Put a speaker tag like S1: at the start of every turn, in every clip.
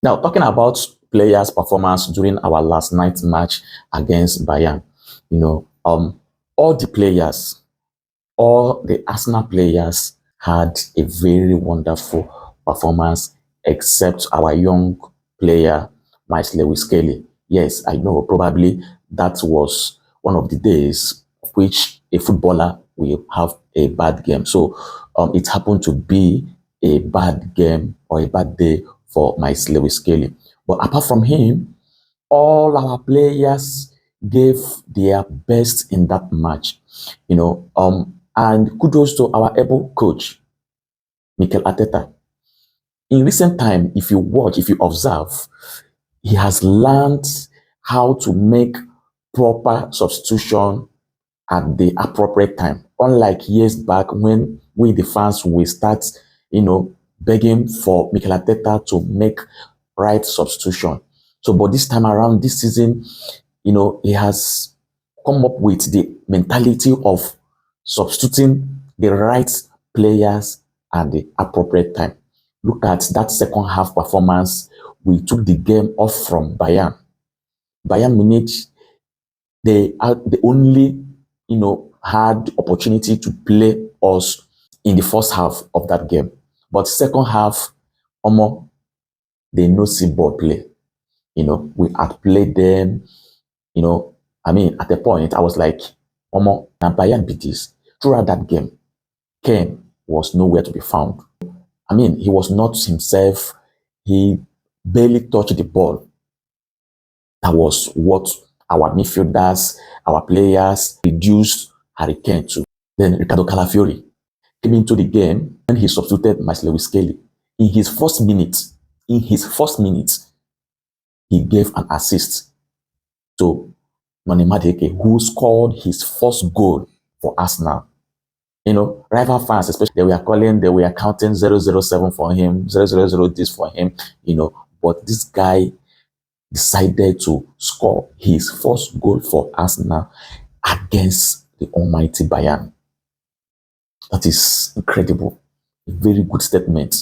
S1: Now, talking about players' performance during our last night's match against Bayern, you know, all the players, all the Arsenal players had a very wonderful performance, except our young player, Miles Lewis Kelly. Yes, I know, probably that was one of the days of which a footballer will have a bad game. So it happened to be a bad game or a bad day for Miles Lewis Kelly. But apart from him, all our players gave their best in that match, and kudos to our able coach, Mikel Arteta. In recent time, if you watch, if you observe, he has learned how to make proper substitution at the appropriate time. Unlike years back when we, the fans, will start, begging for Mikel Arteta to make right substitution. So, but this time around, this season, he has come up with the mentality of substituting the right players at the appropriate time. Look at that second half performance. We took the game off from Bayern. Bayern Munich, they only, had opportunity to play us in the first half of that game. But second half, they no see ball play. We outplayed them. At a point, I was like, and Bayern beat this. Throughout that game, Kane was nowhere to be found. He was not himself. He barely touched the ball. That was what our midfielders, our players reduced Harry Kane to. Then Ricardo Calafiori came into the game and he substituted Miles Lewis Kelly. In his first minute, he gave an assist to Madueke, who scored his first goal for Arsenal. Rival fans, especially, they were counting 007 for him, 000 this for him, but this guy decided to score his first goal for Arsenal against the almighty Bayern. That is incredible. A very good statement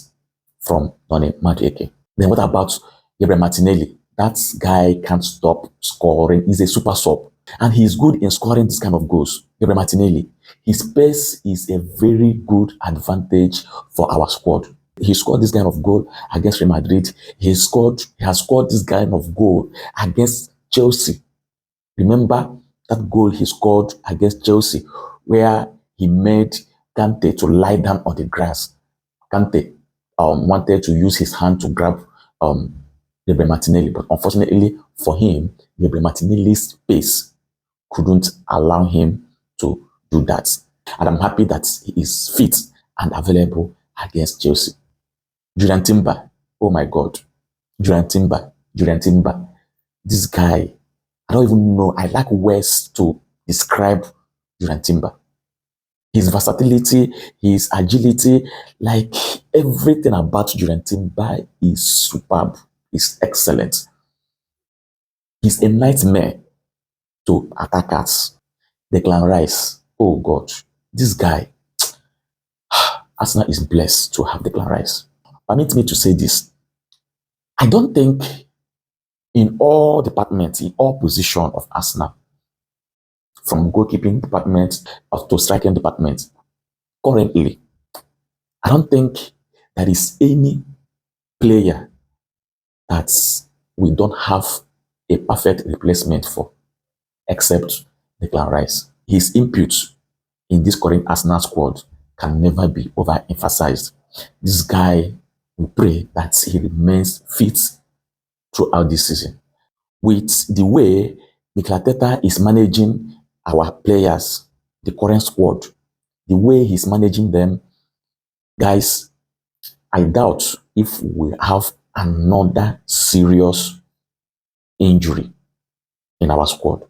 S1: from Madueke. Then what about Gabriel Martinelli? That guy can't stop scoring. He's a super sub. And he's good in scoring this kind of goals. Gabriel Martinelli. His pace is a very good advantage for our squad. He scored this kind of goal against Real Madrid. He has scored this kind of goal against Chelsea. Remember that goal he scored against Chelsea, where he made Kante to lie down on the grass. Kante wanted to use his hand to grab Gabriel Martinelli, but unfortunately for him, Gabriel Martinelli's pace couldn't allow him to do that. And I'm happy that he is fit and available against Chelsea. Julian Timber, oh my God, Julian Timber. This guy, I don't even know, I lack words to describe Julian Timber. His versatility, his agility, like everything about Julian Timber is superb, is excellent. He's a nightmare to attackers. Declan Rice, oh God, this guy, Arsenal is blessed to have Declan Rice. Permit me to say this. I don't think in all departments, in all positions of Arsenal, from goalkeeping department to striking department, currently, I don't think there is any player that we don't have a perfect replacement for, except Declan Rice. His input in this current Arsenal squad can never be overemphasized. This guy, we pray that he remains fit throughout this season. With the way Mikel Arteta is managing our players, the current squad, the way he's managing them, guys, I doubt if we have another serious injury in our squad.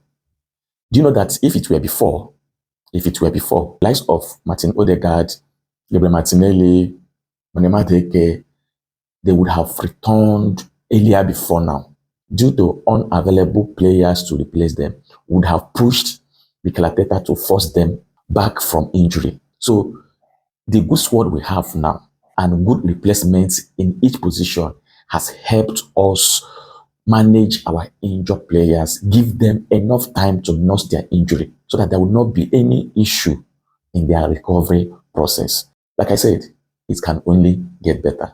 S1: Do you know that if it were before, likes of Martin Odegaard, Gabriel Martinelli, Madueke, they would have returned earlier before now. Due to unavailable players to replace them, would have pushed Mikel Arteta to force them back from injury. So the good squad we have now and good replacements in each position, has helped us manage our injured players, give them enough time to nurse their injury so that there will not be any issue in their recovery process. Like I said, it can only get better.